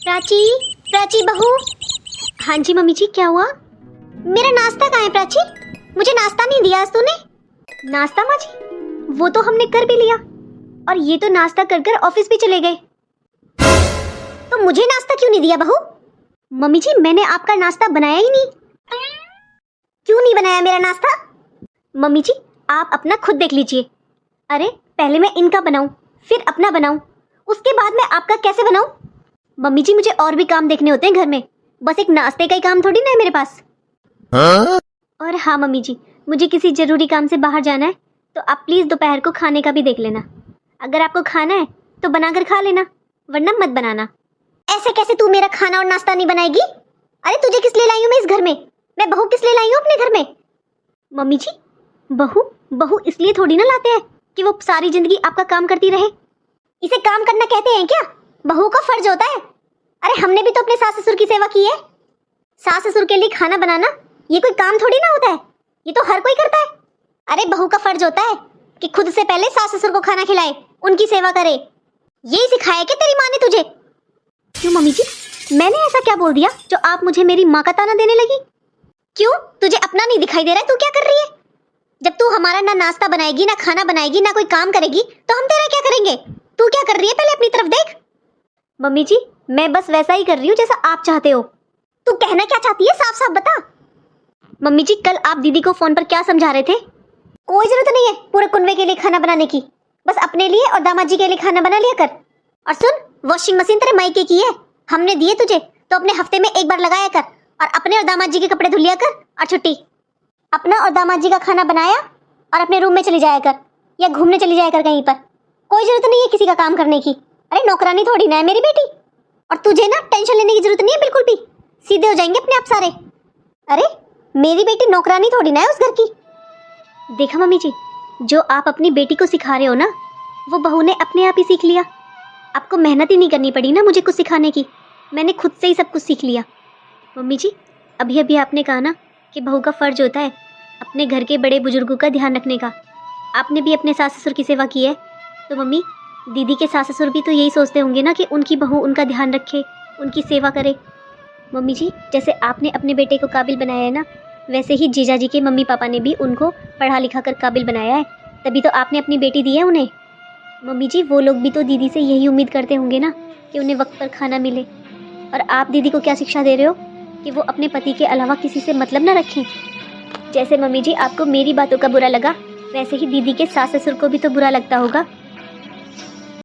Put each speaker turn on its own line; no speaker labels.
प्राची, प्राची बहू। हाँ जी मम्मी जी, क्या हुआ? मेरा नाश्ता कहाँ है प्राची? मुझे नाश्ता नहीं दिया आज तूने। नाश्ता माँ जी, वो तो हमने कर भी लिया और ये तो नाश्ता कर कर ऑफिस भी चले गए। तो मुझे नाश्ता क्यों नहीं दिया बहू? मम्मी जी, मैंने आपका नाश्ता बनाया ही नहीं। क्यों नहीं बनाया मेरा नाश्ता? मम्मी जी, आप अपना खुद देख लीजिए। अरे पहले मैं इनका बनाऊं, फिर अपना बनाऊं, उसके बाद मैं आपका कैसे बनाऊं? मम्मी जी, मुझे और भी काम देखने होते हैं घर में, बस एक नाश्ते का ही काम थोड़ी ना है मेरे पास। और हाँ मम्मी जी, मुझे किसी जरूरी काम से बाहर जाना है, तो आप प्लीज दोपहर को खाने का भी देख लेना। अगर आपको खाना है तो बनाकर खा लेना, वरना मत बनाना। ऐसे कैसे तू मेरा खाना और नाश्ता नहीं बनाएगी? अरे तुझे किस लिए लाई हूँ मैं इस घर में? मैं बहू किस लिए लाई हूँ अपने घर में? मम्मी जी, बहू बहू इसलिए थोड़ी ना लाते हैं कि वो सारी जिंदगी आपका काम करती रहे। इसे काम करना कहते हैं क्या? बहू का फर्ज होता है। अरे हमने भी तो अपने सास ससुर की सेवा की है। सास ससुर के लिए खाना बनाना ये कोई काम थोड़ी ना होता है, ये तो हर कोई करता है। अरे बहू का फर्ज होता है कि खुद से पहले सास ससुर को खाना खिलाए, उनकी सेवा करे। यही सिखाया क्या तेरी माँ ने तुझे? क्यों मम्मी जी, मैंने ऐसा क्या बोल दिया जो आप मुझे मेरी माँ का ताना देने लगी? क्यों, तुझे अपना नहीं दिखाई दे रहा है? तू क्या कर रही है? जब तू हमारा ना नाश्ता बनाएगी, ना खाना बनाएगी, ना कोई काम करेगी, तो हम तेरा क्या करेंगे? तू क्या कर रही है, पहले अपनी तरफ देख। मम्मी जी, मैं बस वैसा ही कर रही हूँ जैसा आप चाहते हो। तू कहना क्या चाहती है, साफ साफ बता। मम्मी जी, कल आप दीदी को फोन पर क्या समझा रहे थे? कोई जरूरत नहीं है पूरे कुनबे के लिए खाना बनाने की, बस अपने लिए और दामाद जी के लिए खाना बना लिया कर। और सुन, वॉशिंग मशीन तेरे मायके की है, हमने दिए तुझे तो अपने हफ्ते में एक बार लगाया कर, और अपने और दामाद जी के कपड़े धुल लिया कर। और छुट्टी, अपना और दामाद जी का खाना बनाया और अपने रूम में चली जाया कर, या घूमने चली जाया कर कहीं पर। कोई जरूरत नहीं है किसी का काम करने की। अरे नौकरानी थोड़ी ना है मेरी बेटी। और तुझे ना टेंशन लेने की जरूरत नहीं है बिल्कुल भी, सीधे हो जाएंगे अपने आप सारे। अरे मेरी बेटी नौकरानी थोड़ी ना है उस घर की। देखा मम्मी जी, जो आप अपनी बेटी को सिखा रहे हो ना, वो बहू ने अपने आप ही सीख लिया। आपको मेहनत ही नहीं करनी पड़ी ना मुझे कुछ सिखाने की, मैंने खुद से ही सब कुछ सीख लिया। मम्मी जी, अभी अभी आपने कहा ना कि बहू का फर्ज होता है अपने घर के बड़े बुजुर्गों का ध्यान रखने का। आपने भी अपने सास ससुर की सेवा की है, तो मम्मी दीदी के सास ससुर भी तो यही सोचते होंगे ना कि उनकी बहू उनका ध्यान रखे, उनकी सेवा करे। मम्मी जी, जैसे आपने अपने बेटे को काबिल बनाया है ना, वैसे ही जीजा जी के मम्मी पापा ने भी उनको पढ़ा लिखा कर काबिल बनाया है, तभी तो आपने अपनी बेटी दी है उन्हें। मम्मी जी, वो लोग भी तो दीदी से यही उम्मीद करते होंगे ना कि उन्हें वक्त पर खाना मिले। और आप दीदी को क्या शिक्षा दे रहे हो कि वो अपने पति के अलावा किसी से मतलब ना रखें। जैसे मम्मी जी आपको मेरी बातों का बुरा लगा, वैसे ही दीदी के सास ससुर को भी तो बुरा लगता होगा